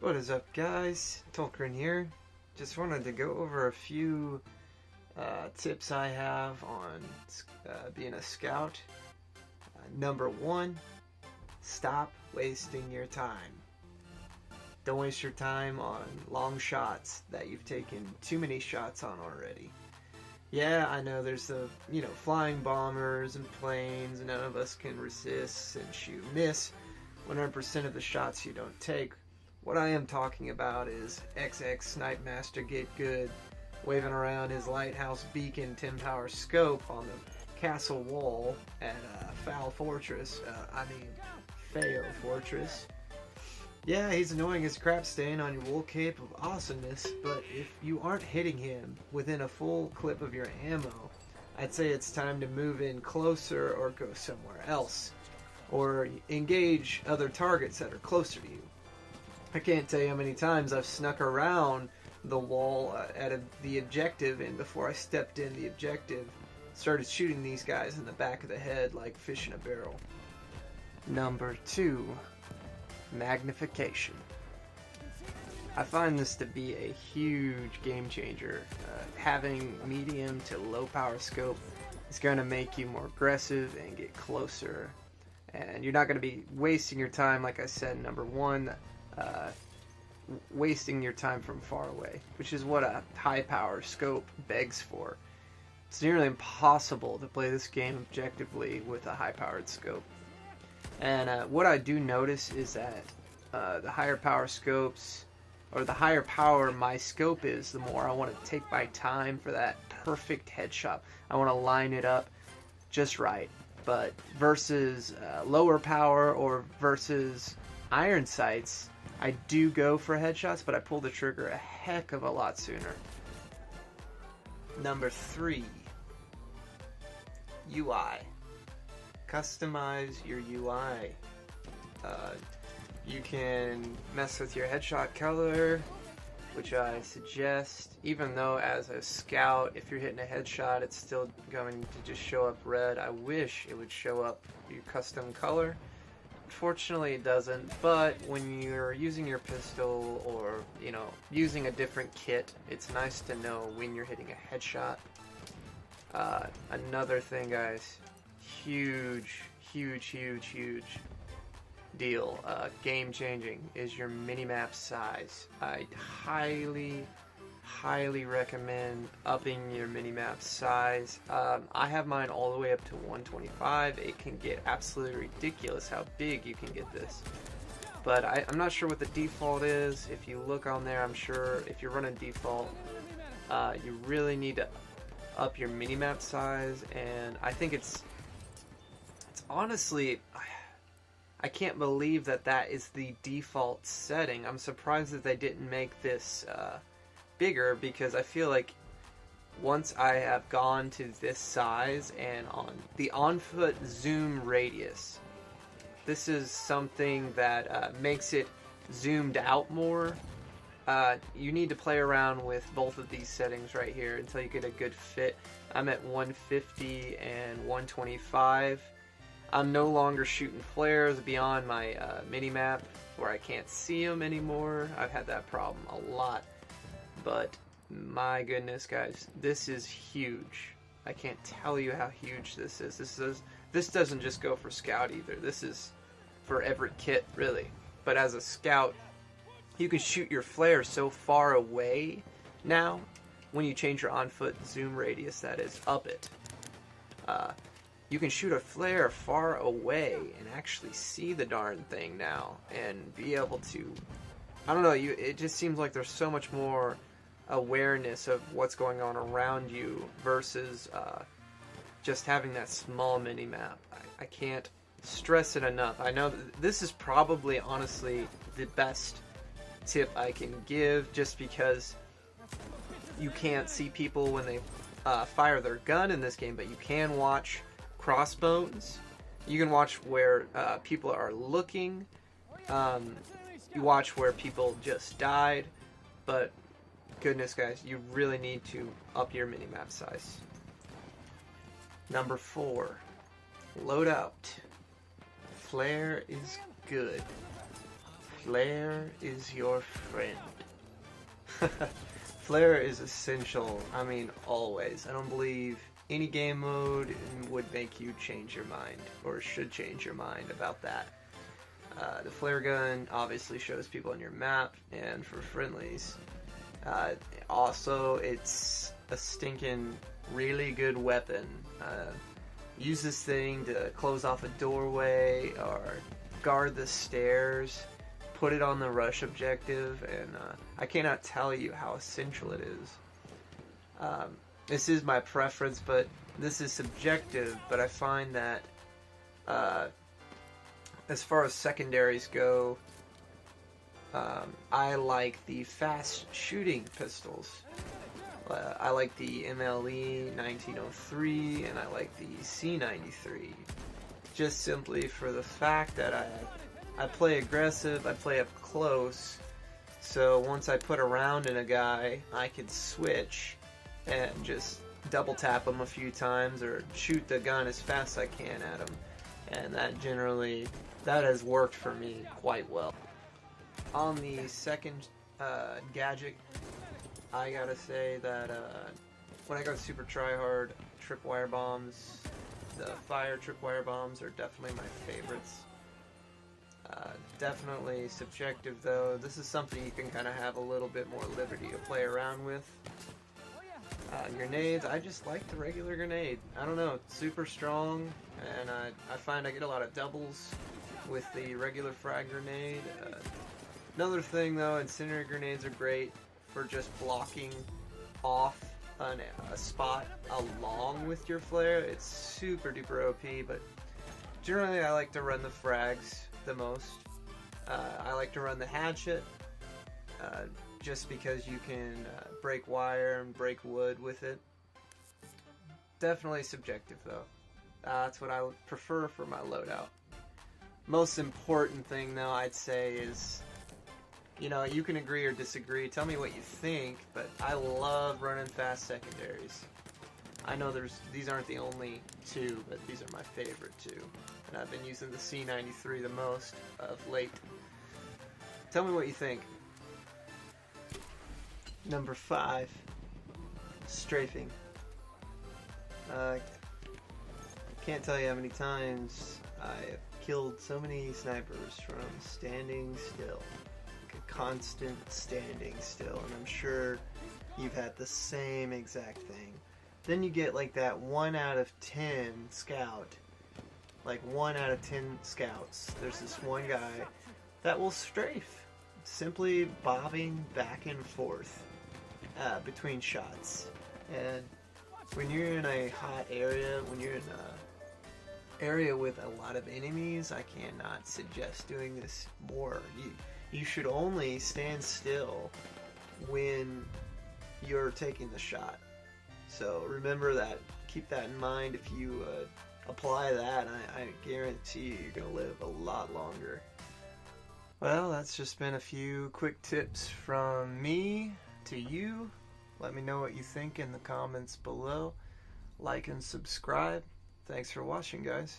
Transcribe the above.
What is up, guys? Tolkrein here. Just wanted to go over a few tips I have on being a scout. Number one, stop wasting your time. Don't waste your time on long shots that you've taken too many shots on already. Yeah, I know there's the, flying bombers and planes, and none of us can resist and shoot miss 100% of the shots you don't take. What I am talking about is XX Snipe Master Get Good waving around his lighthouse beacon 10 power scope on the castle wall at Fao Fortress. Yeah, he's annoying as crap staying on your wool cape of awesomeness, but if you aren't hitting him within a full clip of your ammo, I'd say it's time to move in closer or go somewhere else, or engage other targets that are closer to you. I can't tell you how many times I've snuck around the wall at the objective, and before I stepped in the objective, started shooting these guys in the back of the head like fish in a barrel. Number 2, magnification. I find this to be a huge game changer. Having medium to low power scope is going to make you more aggressive and get closer, and you're not going to be wasting your time, like I said, number 1, wasting your time from far away, which is what a high power scope begs for. It's nearly impossible to play this game objectively with a high powered scope. And what I do notice is that the higher power scopes, or the higher power my scope is, the more I want to take my time for that perfect headshot. I want to line it up just right. But versus lower power or versus iron sights, I do go for headshots, but I pull the trigger a heck of a lot sooner. Number 3, UI. Customize your UI. You can mess with your headshot color, which I suggest, even though as a scout, if you're hitting a headshot, it's still going to just show up red. I wish it would show up your custom color. Unfortunately, it doesn't, but when you're using your pistol or, using a different kit, it's nice to know when you're hitting a headshot. Another thing, guys, huge deal, game changing, is your minimap size. I highly recommend upping your minimap size. I have mine all the way up to 125. It can get absolutely ridiculous how big you can get this. But I'm not sure what the default is. If you look on there, I'm sure if you're running default, you really need to up your minimap size. And I think it's honestly, I can't believe that is the default setting. I'm surprised that they didn't make this bigger, because I feel like once I have gone to this size and on the on-foot zoom radius, this is something that makes it zoomed out more. You need to play around with both of these settings right here until you get a good fit. I'm at 150 and 125. I'm no longer shooting flares beyond my mini-map where I can't see them anymore. I've had that problem a lot. But my goodness, guys, this is huge. I can't tell you how huge this is. This doesn't just go for scout either. This is for every kit, really. But as a scout, you can shoot your flare so far away now. When you change your on-foot zoom radius, that is, up it. You can shoot a flare far away and actually see the darn thing now, and be able to, I don't know, it just seems like there's so much more awareness of what's going on around you versus just having that small mini-map. I can't stress it enough. I know this is probably, honestly, the best tip I can give, just because you can't see people when they fire their gun in this game, but you can watch crossbones. You can watch where people are looking. You watch where people just died. But goodness, guys, you really need to up your minimap size. Number 4, loadout. Flare is good. Flare is your friend. Flare is essential, I mean always. I don't believe any game mode would make you change your mind, or should change your mind about that. The flare gun obviously shows people on your map, and for friendlies. Also, it's a stinking really good weapon. Use this thing to close off a doorway or guard the stairs. Put it on the rush objective, and I cannot tell you how essential it is. This is my preference, but this is subjective, but I find that as far as secondaries go, I like the fast shooting pistols. I like the MLE 1903, and I like the C93. Just simply for the fact that I play aggressive, I play up close, so once I put a round in a guy, I can switch and just double tap him a few times or shoot the gun as fast as I can at him, and that has worked for me quite well. On the second gadget, I gotta say that when I go super tryhard, tripwire bombs, the fire tripwire bombs are definitely my favorites. Definitely subjective though. This is something you can kind of have a little bit more liberty to play around with. Grenades, I just like the regular grenade. I don't know, it's super strong, and I find I get a lot of doubles with the regular frag grenade. Another thing though, incendiary grenades are great for just blocking off a spot along with your flare. It's super duper OP, but generally I like to run the frags the most. I like to run the hatchet just because you can break wire and break wood with it. Definitely subjective though. That's what I would prefer for my loadout. Most important thing though, I'd say, is, you know, you can agree or disagree, tell me what you think, but I love running fast secondaries. I know these aren't the only two, but these are my favorite two, and I've been using the C93 the most of late. Tell me what you think. Number 5, strafing. Can't tell you how many times I have killed so many snipers from standing still. Constant standing still, and I'm sure you've had the same exact thing. Then you get like that 1 out of 10 scout, like 1 out of 10 scouts. There's this one guy that will strafe, simply bobbing back and forth between shots. And when you're in a hot area, when you're in a area with a lot of enemies, I cannot suggest doing this more. You should only stand still when you're taking the shot. So remember that. Keep that in mind. If you apply that, I guarantee you you're going to live a lot longer. Well, that's just been a few quick tips from me to you. Let me know what you think in the comments below. Like and subscribe. Thanks for watching, guys.